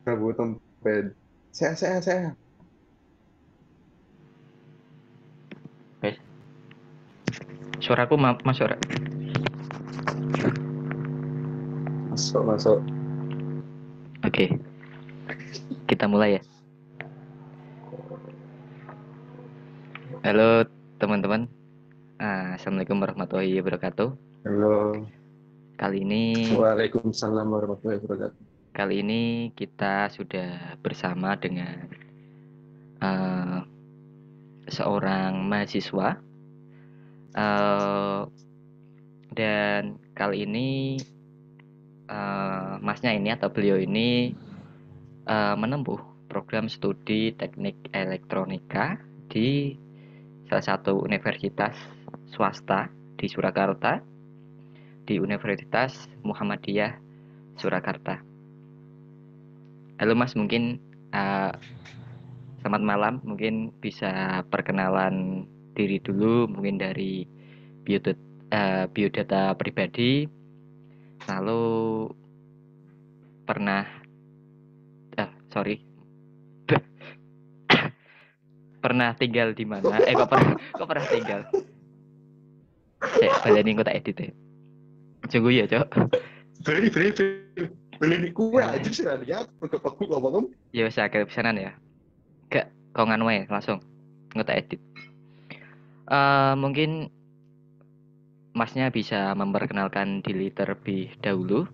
Rabu tempat. Saya. Guys, suaraku masuk ora? Masuk. Oke, kita mulai ya. Halo teman-teman. Assalamualaikum warahmatullahi wabarakatuh. Halo. Kali ini Waalaikumsalam warahmatullahi wabarakatuh. kali ini kita sudah bersama dengan eh, seorang mahasiswa eh, dan kali ini masnya ini atau beliau ini menempuh program studi teknik elektronika di salah satu universitas swasta di Surakarta, di Universitas Muhammadiyah Surakarta. Halo Mas, mungkin uh, selamat malam. Mungkin bisa perkenalan diri dulu, mungkin dari biodata, biodata pribadi, lalu pernah, sorry, pernah tinggal di mana? Kok pernah tinggal? Saya baleni kok tak edit ya. Tunggu ya, Cok. Beli kue Eh, aja sih ya. Untuk aku ngomong. ya wis akeh pesanan ya. Gak, kau nganu wae langsung nggak tak edit. Mungkin Masnya bisa memperkenalkan diri terlebih dahulu,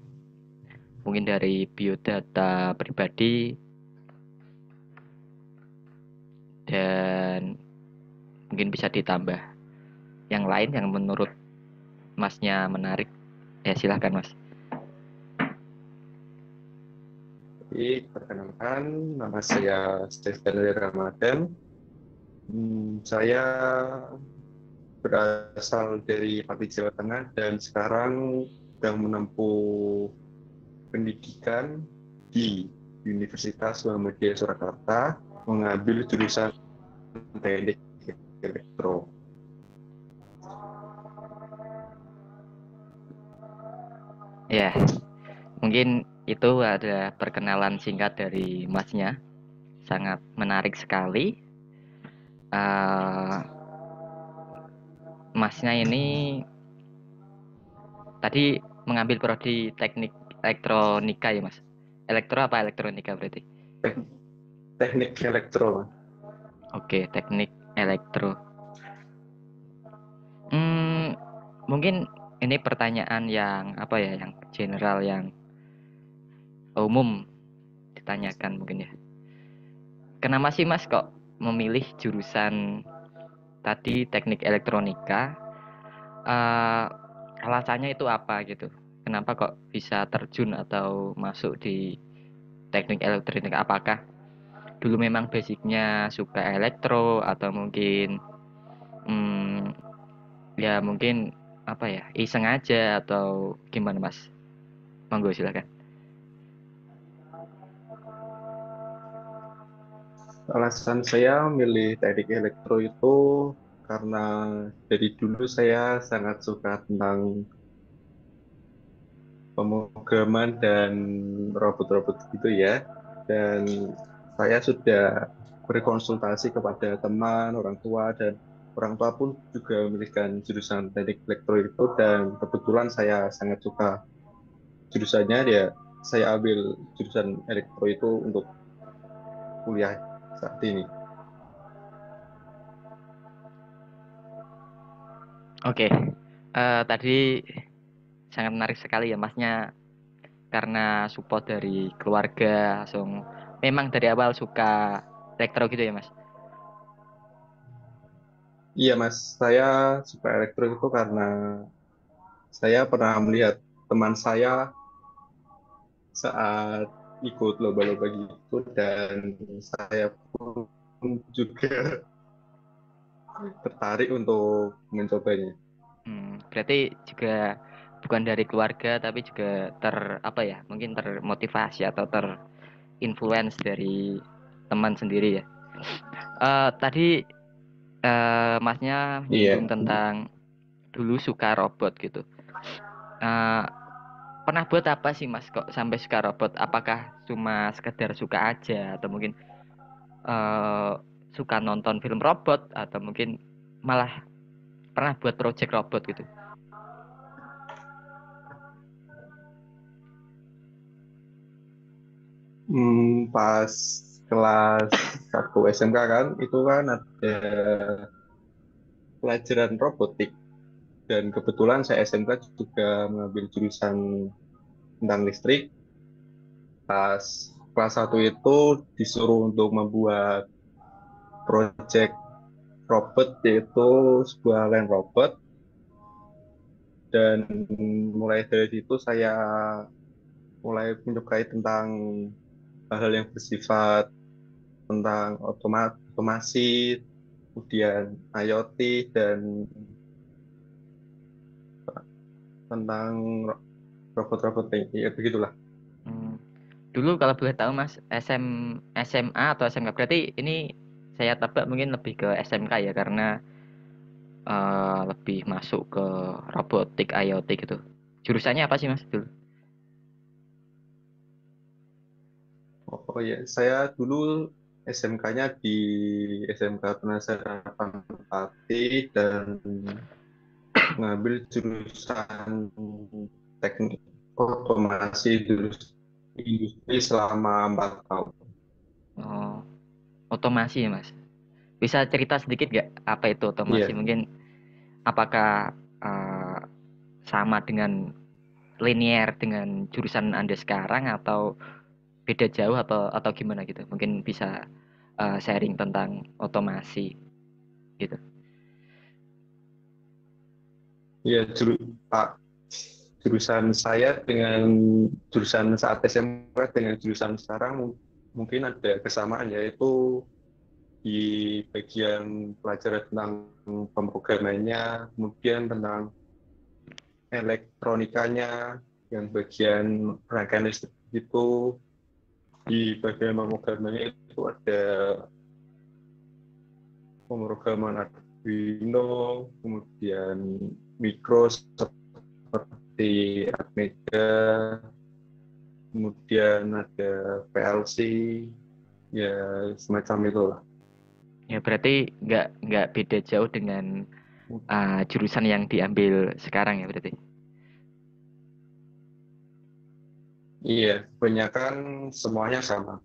mungkin dari biodata pribadi dan mungkin bisa ditambah yang lain yang menurut Masnya menarik. Ya silahkan Mas. Perkenalkan, nama saya Stefan Ramadan. Saya berasal dari Pati Jawa Tengah dan sekarang sedang menempuh pendidikan di Universitas Muhammadiyah Surakarta, mengambil jurusan teknik elektro. Ya, mungkin itu ada perkenalan singkat dari Masnya. Sangat menarik sekali. Eh, Masnya ini tadi mengambil prodi teknik elektronika ya Mas. Elektro apa elektronika berarti? Teknik elektro. Oke, teknik elektro. Hmm, mungkin ini pertanyaan yang apa ya, yang general, yang umum ditanyakan mungkin ya. Kenapa sih Mas kok memilih jurusan tadi teknik elektronika? Eh, Alasannya itu apa gitu? Kenapa kok bisa terjun atau masuk di teknik elektronika? Apakah dulu memang basicnya suka elektro atau mungkin hmm, ya mungkin apa ya, iseng aja atau gimana Mas? Monggo silakan. Alasan saya memilih teknik elektro itu karena dari dulu saya sangat suka tentang pemrograman dan robot-robot gitu ya. Dan saya sudah berkonsultasi kepada teman, orang tua, dan orang tua pun juga memilihkan jurusan teknik elektro itu, dan kebetulan saya sangat suka jurusannya, ya saya ambil jurusan elektro itu untuk kuliah saat ini. Oke, tadi sangat menarik sekali ya Masnya, karena support dari keluarga langsung memang dari awal suka elektro gitu ya Mas. Iya Mas, saya suka elektro itu karena saya pernah melihat teman saya saat ikut lomba-lomba gitu, dan saya pun juga tertarik untuk mencobanya. Berarti juga bukan dari keluarga tapi juga apa ya, mungkin termotivasi atau terinfluence dari teman sendiri ya. Tadi Masnya Iya, nyinggung tentang dulu suka robot gitu. Eh, Pernah buat apa sih Mas kok sampai suka robot? Apakah cuma sekedar suka aja atau mungkin eh, suka nonton film robot atau mungkin malah pernah buat project robot gitu. Pas kelas 1 SMK kan, itu kan ada pelajaran robotik. Dan kebetulan saya SMK juga mengambil jurusan tentang listrik. Pas kelas 1 itu disuruh untuk membuat project robot, yaitu sebuah land robot. Dan mulai dari situ saya mulai menyukai tentang hal-hal yang bersifat tentang otomasi, kemudian IoT, dan tentang robot-robot ya begitulah. Hmm. Dulu kalau boleh tahu Mas, SMA atau SMK, berarti ini saya tebak mungkin lebih ke SMK ya karena lebih masuk ke robotik IoT gitu. Jurusannya apa sih Mas dulu? Oh ya, saya dulu SMK-nya di SMK Penaseran Pati dan ngambil jurusan teknik otomasi industri selama 4 tahun. Oh, otomasi ya Mas. Bisa cerita sedikit nggak apa itu otomasi? Iya, Mungkin apakah eh, sama dengan linear dengan jurusan Anda sekarang atau beda jauh atau gimana gitu? Mungkin bisa sharing tentang otomasi gitu. iya Pak. Jurusan saya dengan jurusan saat SMK dengan jurusan sekarang mungkin ada kesamaan, yaitu di bagian pelajaran tentang pemrogramannya, kemudian tentang elektronikanya, yang bagian rangkaian listrik itu. Di bagian pemrogramannya itu ada pemrograman Arduino, kemudian mikro seperti Atmega, kemudian ada PLC, ya semacam itu lah. Ya berarti nggak beda jauh dengan jurusan yang diambil sekarang ya berarti. Iya, kebanyakan semuanya sama.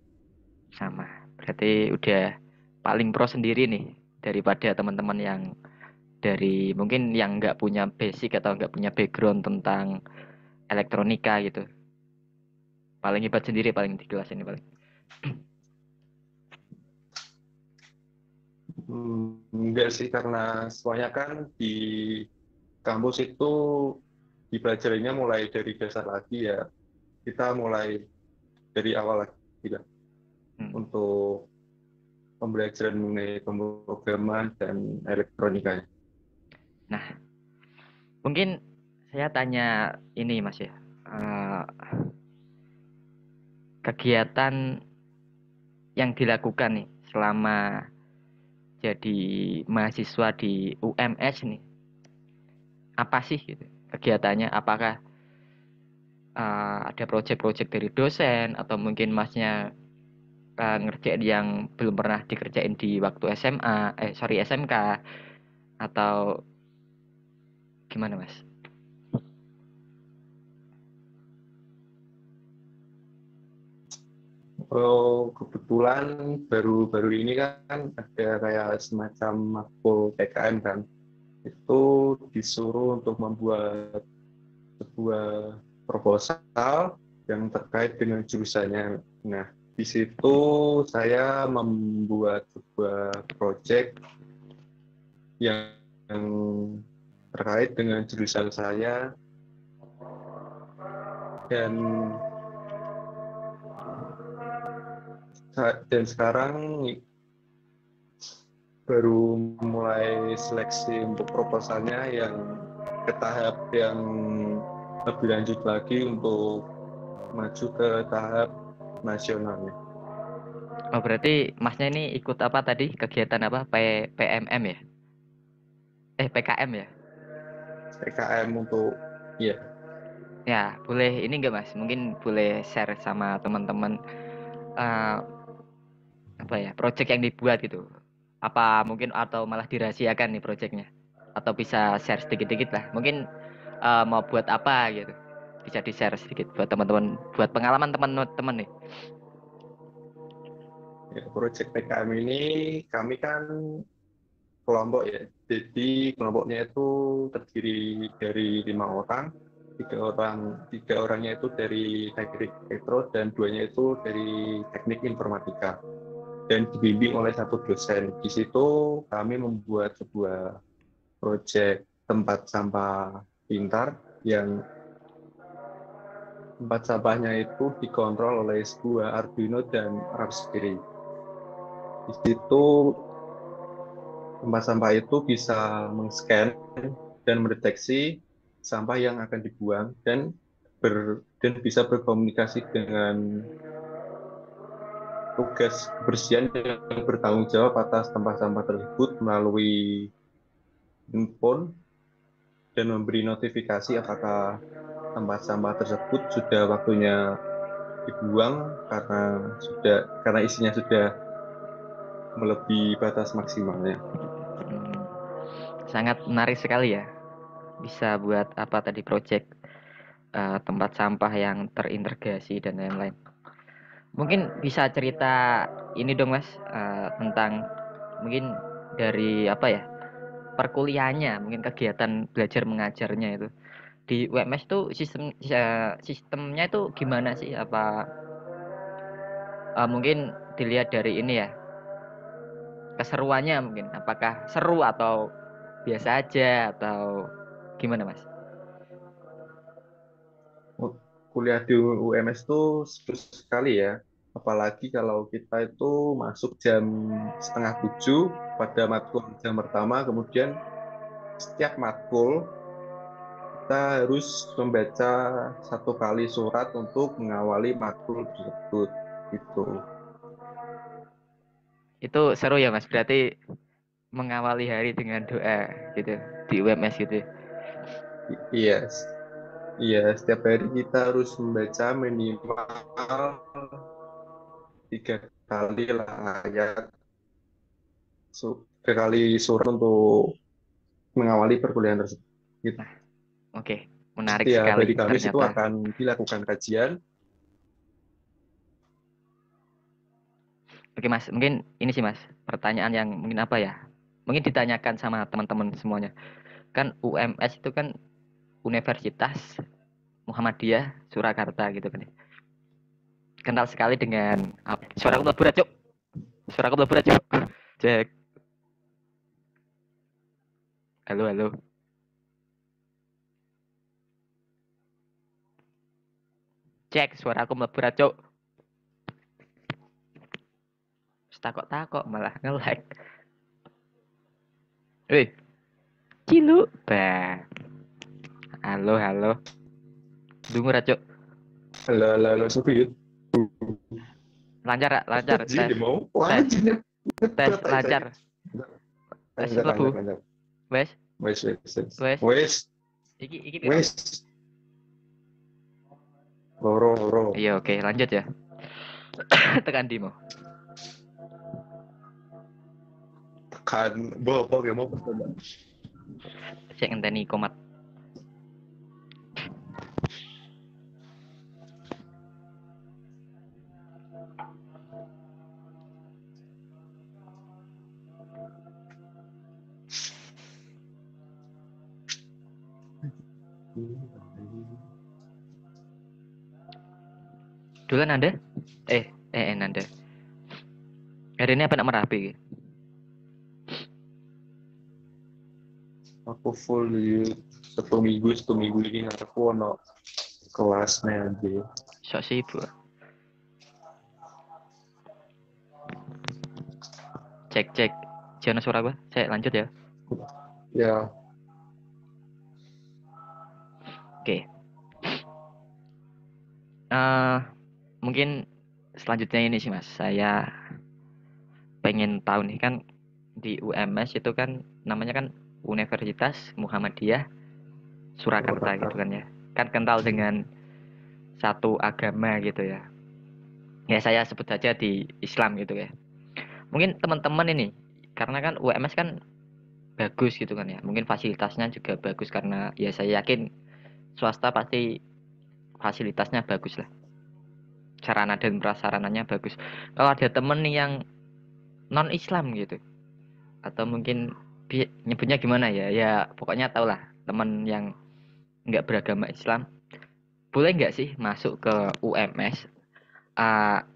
Sama. Berarti udah paling pro sendiri nih daripada teman-teman yang dari mungkin yang nggak punya basic atau nggak punya background tentang elektronika gitu. Paling hebat sendiri paling di kelas ini paling. Enggak sih, karena semuanya kan di kampus itu dipelajarinya mulai dari dasar lagi ya. Kita mulai dari awal lagi lah Hmm. untuk pembelajaran mengenai pemrograman dan elektronikanya. Nah, mungkin saya tanya ini Mas ya. Eh, Kegiatan yang dilakukan nih selama jadi mahasiswa di UMS nih, apa sih gitu? Kegiatannya apakah ada proyek-proyek dari dosen atau mungkin masnya ngerjain yang belum pernah dikerjain di waktu SMA, sorry SMK atau gimana Mas? Oh, kebetulan baru-baru ini kan ada kayak semacam makul PKM kan. Itu disuruh untuk membuat sebuah proposal yang terkait dengan jurusannya. Nah, di situ saya membuat sebuah project yang terkait dengan jurusan saya, dan dan sekarang baru mulai seleksi untuk proposalnya yang ke tahap yang lebih lanjut lagi untuk maju ke tahap nasionalnya. Oh berarti masnya ini ikut apa tadi kegiatan apa PMM ya? PKM ya? PKM untuk, ya, Ya, boleh ini enggak Mas? Mungkin boleh share sama teman-teman eh, apa ya, project yang dibuat gitu. Apa mungkin atau malah dirahasiakan nih projectnya? Atau bisa share sedikit-sedikit lah. Mungkin mau buat apa gitu. Bisa di-share sedikit buat teman-teman, buat pengalaman teman-teman nih. Ya, proyek PKM ini kami kan kelompok ya. Jadi kelompoknya itu terdiri dari 5 orang, 3 orangnya itu dari teknik elektro dan 2-nya itu dari teknik informatika. Dan dibimbing oleh satu dosen. Di situ kami membuat sebuah proyek tempat sampah pintar yang tempat sampahnya itu dikontrol oleh sebuah Arduino dan Raspberry. Di situ tempat sampah itu bisa meng-scan dan mendeteksi sampah yang akan dibuang dan bisa berkomunikasi dengan tugas kebersihan yang bertanggung jawab atas tempat sampah tersebut melalui handphone dan memberi notifikasi apakah tempat sampah tersebut sudah waktunya dibuang karena isinya sudah melebihi batas maksimalnya. Hmm, sangat menarik sekali ya. Bisa buat apa tadi project tempat sampah yang terintegrasi dan lain-lain. Mungkin bisa cerita ini dong Mas tentang mungkin dari apa ya perkuliahannya, mungkin kegiatan belajar mengajarnya itu di UMS tuh sistemnya itu gimana sih? Apa mungkin dilihat dari ini ya keseruannya mungkin apakah seru atau biasa aja atau gimana Mas? Kuliah di UMS itu seru sekali ya. Apalagi kalau kita itu masuk jam setengah 7 pada matkul jam pertama, kemudian setiap matkul kita harus membaca 1 kali surat untuk mengawali matkul tersebut. Gitu. Itu seru ya Mas, berarti mengawali hari dengan doa gitu di UMS gitu. Iya, iya. Setiap hari kita harus membaca minimal 3 kali lah ayat, 3 kali surat untuk mengawali perkuliahan tersebut. Gitu. Nah, oke, menarik Setiap sekali hari Kamis itu ternyata. akan dilakukan kajian. Oke Mas, mungkin ini sih Mas, pertanyaan yang mungkin apa ya? Mungkin ditanyakan sama teman-teman semuanya. Kan UMS itu kan Universitas Muhammadiyah Surakarta gitu kan ya. Kental sekali dengan suara aku berat, Cuk. Suara aku berat, Cuk. Cek. Halo, halo. Cek, suara aku berat, Cuk. Takok-takok malah nge-lag. Wih, cilu. Bah. Halo, halo. Dungu, Cuk. Halo, Sufit. Lancar, lancar. Jadi Tes, mau tes, lanjut. tes, lancar. Tes Lanjut, lebu. lanjut, lanjut. Wes, Wes, wes, wes. wes. Wes, Iki piro? wes. Loro, loro. Iya, oke, lanjut ya. Tekan Dimo. Tekan, bawa ya mau percobaan. Cek ngenteni komat. Duluan Anda? Nanda. Hari ini apa nak merapi? Aku full di 1 minggu ini aku ono kelasnya aja. Sok sibuk. Cek, cek. Jangan suara gua. Saya lanjut ya. Ya, Oke. Eh, mungkin selanjutnya ini sih Mas. Saya pengen tahu nih kan di UMS itu kan namanya kan Universitas Muhammadiyah Surakarta gitu Jakarta. kan ya. kan kental dengan satu agama gitu ya. Ya saya sebut saja di Islam gitu ya. Mungkin teman-teman ini karena kan UMS kan bagus gitu kan ya. Mungkin fasilitasnya juga bagus karena ya saya yakin swasta pasti fasilitasnya bagus lah. Sarana dan prasarananya bagus. Kalau ada temen nih yang non Islam gitu atau mungkin nyebutnya gimana ya? Ya pokoknya tau lah temen yang nggak beragama Islam boleh nggak sih masuk ke UMS? Ah,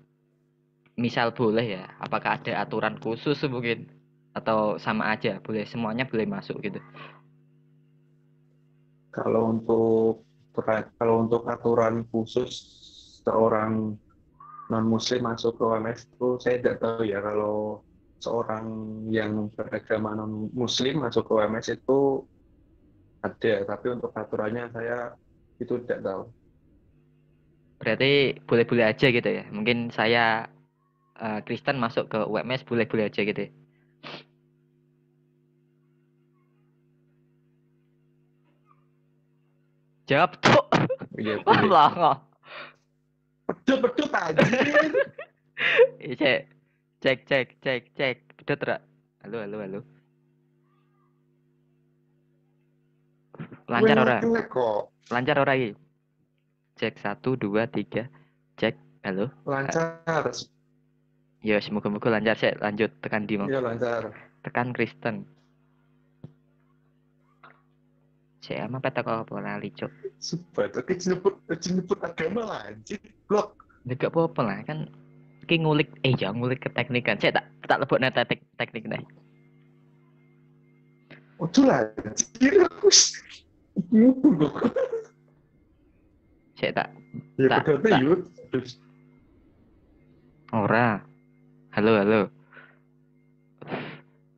misal boleh ya, apakah ada aturan khusus mungkin atau sama aja boleh semuanya boleh masuk gitu? Kalau untuk aturan khusus seorang non Muslim masuk ke OMS itu saya tidak tahu ya. Kalau seorang yang beragama non Muslim masuk ke OMS itu ada, tapi untuk aturannya saya itu tidak tahu. Berarti boleh-boleh aja gitu ya. Mungkin saya Kristen masuk ke UMS boleh-boleh aja gitu ya. Jawab tuh. Iya Wah, boleh. melongo. Pedut-pedut anjir. Cek, cek, cek, cek, cek. Udah terak. Halo, halo, halo. Gue Lancar ora? ngelek kok. Lancar ora iki? Cek satu, dua, tiga. Cek. Halo. Ah, Lancar. ya, semoga-moga lancar. Saya lanjut tekan di mau. Iya lancar. Tekan Kristen. Saya ama peta kok apa lali, Cuk. Sumpah, tapi jemput agama lah anjir. Blok. Ya gak apa-apa lah kan ki ngulik jangan ngulik keteknikan. Saya tak lebokna teknik nih. Ojo lah anjir. Aku ngumpul kok. Saya tak Ya tak pedotnya tak yuk. ora. Halo, halo.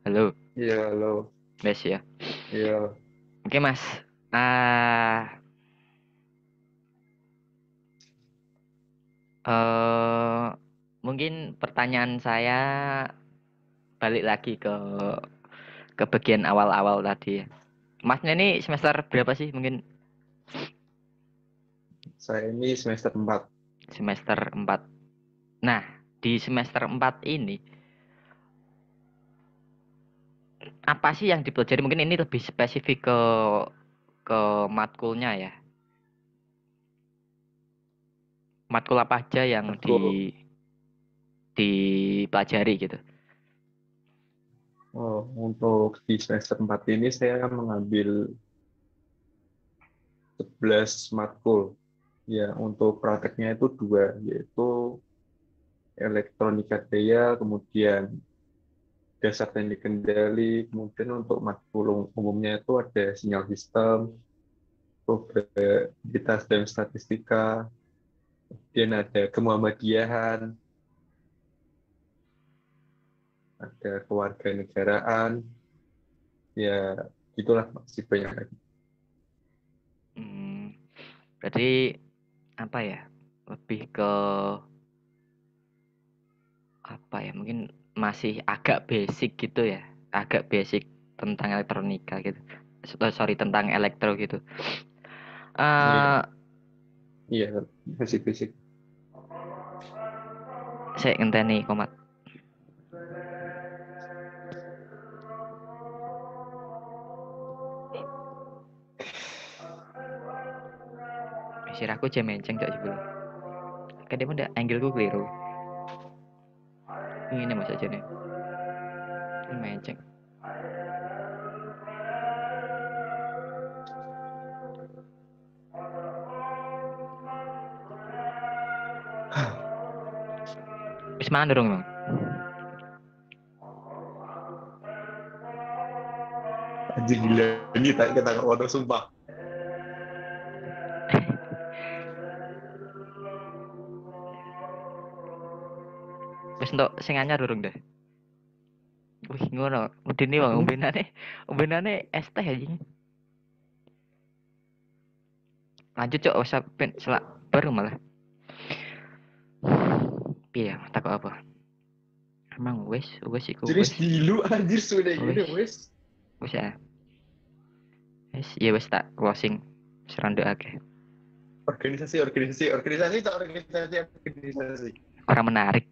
Halo. Iya, halo. Wes ya. Iya. Oke, Mas. Ah mungkin pertanyaan saya balik lagi ke bagian awal-awal tadi ya. Masnya ini semester berapa sih? Mungkin Saya ini semester 4. semester 4. Nah, di semester 4 ini apa sih yang dipelajari? Mungkin ini lebih spesifik ke matkulnya ya. Matkul apa aja yang Aku, dipelajari gitu. untuk di semester 4 ini saya akan mengambil 11 matkul. Ya, untuk prakteknya itu dua, yaitu elektronika daya, kemudian dasar teknik kendali, kemudian untuk matkul umumnya itu ada sinyal sistem, probabilitas dan statistika, kemudian ada kemuhamadiahan, ada kewarganegaraan, ya itulah masih banyak lagi. Hmm, berarti apa ya? Lebih ke apa ya? Mungkin masih agak basic gitu ya. Agak basic tentang elektronika gitu. Sorry tentang elektro gitu. Iya, Eh iya, masih fisik. saya ngenteni komat. Sirahku jam menceng cok jebul. Kadang udah angleku keliru. Ini mas aja nih. Ini menceng. Wis mana dong, Bang? Anjir gila, ini tak kita nggak sumpah. Wis entuk sing anyar durung deh. Wih, ngono. Medeni Bang, Hmm? umbenane es teh aja. Lanjut cok, usah selak baru malah. Iya, takut apa? Emang wes iku Jadi wes. dulu anjir sudah Wes, gini wes. wes ya. Wes, iya wes tak closing. Seranduk akeh. organisasi. Orang menarik.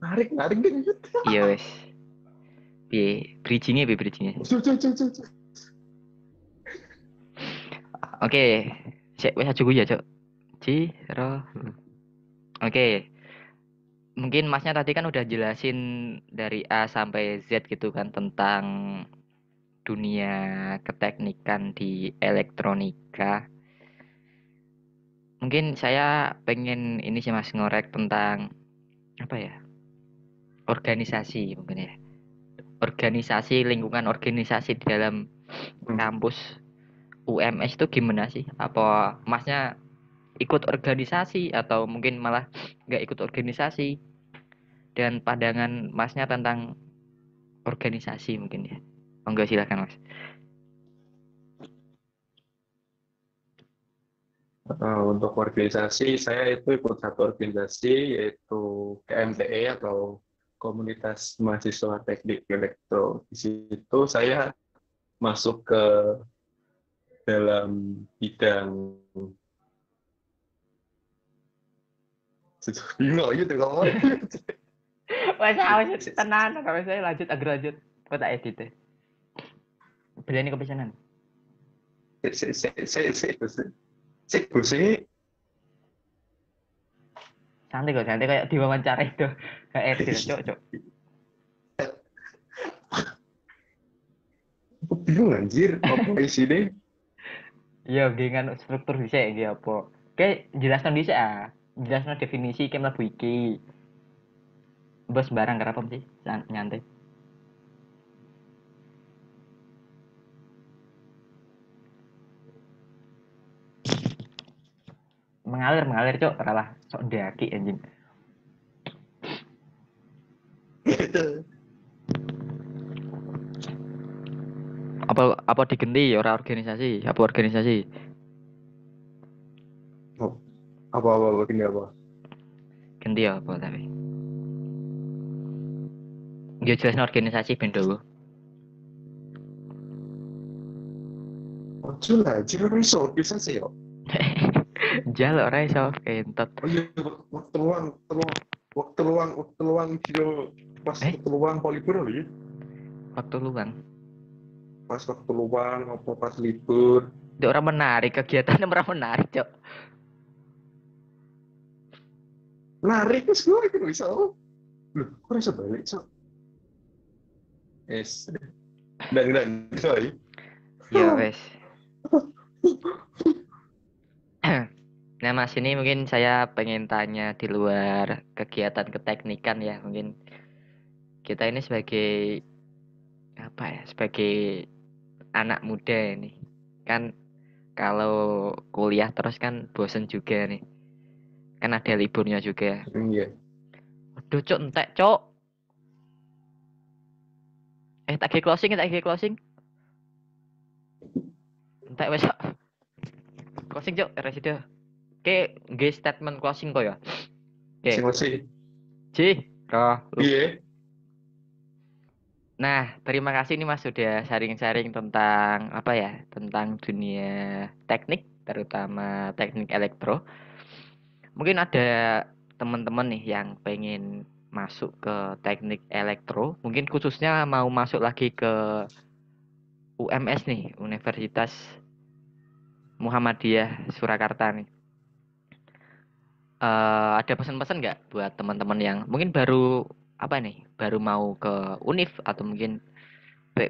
Narik deh. Iya wes. Bridgingnya. Oke. Cek wes aja gue ya, Cok. Ciro. Oke. Mungkin Masnya tadi kan udah jelasin dari A sampai Z gitu kan tentang dunia keteknikan di elektronika. Mungkin saya pengen ini sih Mas ngorek tentang apa ya? Organisasi mungkin ya. Organisasi, lingkungan organisasi di dalam kampus UMS itu gimana sih? Apa Masnya ikut organisasi atau mungkin malah nggak ikut organisasi? Dan pandangan Masnya tentang organisasi mungkin ya. Monggo silakan Mas. Untuk organisasi, saya itu ikut satu organisasi yaitu KMTE atau Komunitas Mahasiswa Teknik Elektro. Di situ saya masuk ke dalam bidang bingung gitu kalau Wes awes tenan kalau saya lanjut agak lanjut. Kok tak edit deh. Beli kepesanan. saya Santai kayak diwawancara itu. Kayak edit, cok. bingung anjir apa isinya. Iya, dengan struktur bisa ya apa. Oke, jelaskan bisa ah. Jelaskan definisi kayak mlebu iki. Bos barang kenapa sih? Nyantai. Mengalir, cok. Ralah sok ndaki anjing. Apa digenti ya ora organisasi? Apa organisasi? Apa begini apa Ganti ya apa tapi. Dia jelasno organisasi ben dulu. ojo lah anjir ora iso bisa sih yo. Jaluk ora iso kentot. Oh iya, waktu luang kilo pas Eh, waktu luang polibur lho ya. waktu luang. Pas waktu luang apa pas libur. Itu orang menarik, kegiatan orang menarik, cok. Lari terus gue kan bisa. Loh, kok bisa balik, so? Yes. Dan, coy. Ya wes. Nah Mas ini mungkin saya pengen tanya di luar kegiatan keteknikan ya mungkin kita ini sebagai apa ya sebagai anak muda ini kan kalau kuliah terus kan bosen juga nih kan ada liburnya juga. Iya. Waduh cok entek cok. Tak closing entek wes Cok. Closing cok residu. Oke nggih statement closing kok ya. Oke Masing-masing. Ci roh lu. Iya. Nah, terima kasih nih Mas sudah sharing-sharing tentang apa ya, tentang dunia teknik, terutama teknik elektro. Mungkin ada teman-teman nih yang pengen masuk ke teknik elektro, mungkin khususnya mau masuk lagi ke UMS nih, Universitas Muhammadiyah Surakarta nih. Ada pesan-pesan nggak buat teman-teman yang mungkin baru apa nih, baru mau ke UNIF atau mungkin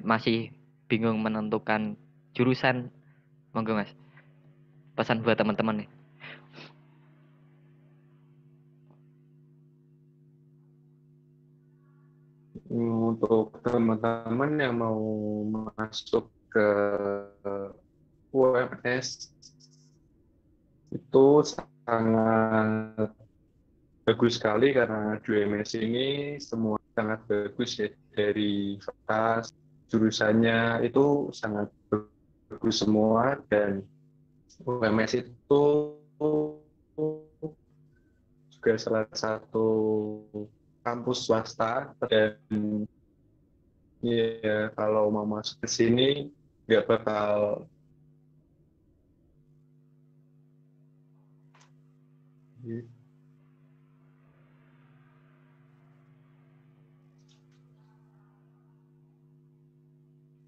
masih bingung menentukan jurusan? Monggo Mas. Pesan buat teman-teman nih. Untuk teman-teman yang mau masuk ke UMS itu sangat bagus sekali karena di UMS ini semua sangat bagus ya dari fakultas jurusannya itu sangat bagus semua dan UMS itu juga salah satu kampus swasta dan ya kalau mau masuk ke sini nggak bakal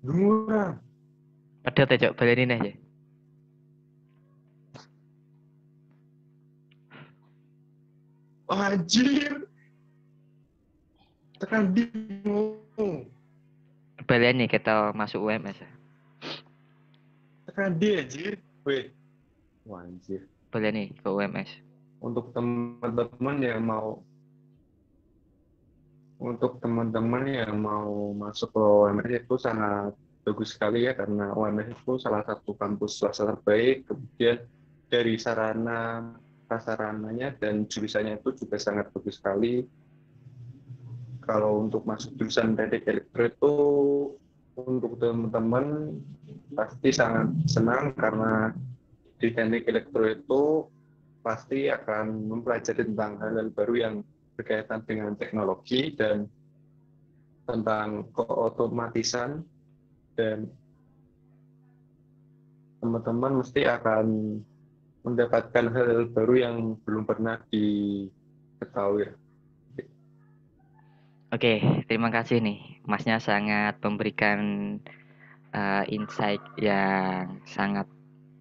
Dua. Pedot ya, Cok, balenin aja. Anjir. Tekan di ngomong. Baleni kita masuk UMS ya. Tekan di anjir. Weh. Wah, anjir. Baleni ke UMS. Untuk teman-teman yang mau masuk ke UMS itu sangat bagus sekali ya, karena UMS itu salah satu kampus swasta terbaik. Kemudian dari sarana prasarananya dan jurusannya itu juga sangat bagus sekali. Kalau untuk masuk jurusan teknik elektro itu, untuk teman-teman pasti sangat senang, karena di teknik elektro itu pasti akan mempelajari tentang hal-hal baru yang berkaitan dengan teknologi dan tentang keotomatisan, dan teman-teman mesti akan mendapatkan hal-hal baru yang belum pernah diketahui. Oke, terima kasih nih. Masnya sangat memberikan insight yang sangat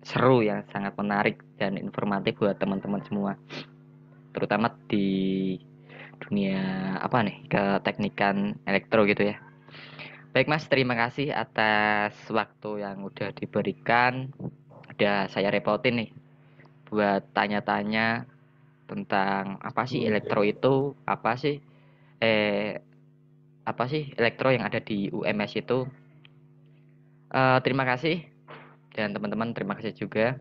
seru, yang sangat menarik dan informatif buat teman-teman semua. Terutama di dunia apa nih, keteknikan elektro gitu ya. Baik Mas, terima kasih atas waktu yang udah diberikan. Udah saya repotin nih buat tanya-tanya tentang apa sih elektro itu, eh apa sih elektro yang ada di UMS itu. Terima kasih, dan teman-teman terima kasih juga.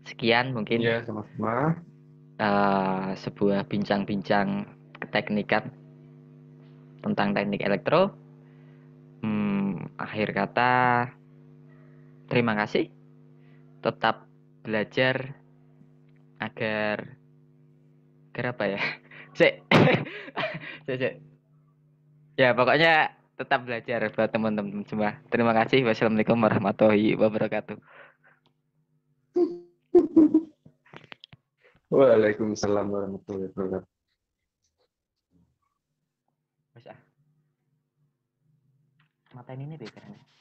Sekian mungkin Ya, sama-sama. sebuah bincang-bincang keteknikan tentang teknik elektro. Akhir kata, terima kasih. Tetap belajar agar apa ya? Sik. Sik, sik. Ya, pokoknya tetap belajar buat teman-teman semua. Terima kasih. Wassalamualaikum warahmatullahi wabarakatuh. Waalaikumsalam warahmatullahi wabarakatuh. Bisa. Matain ini bekernya.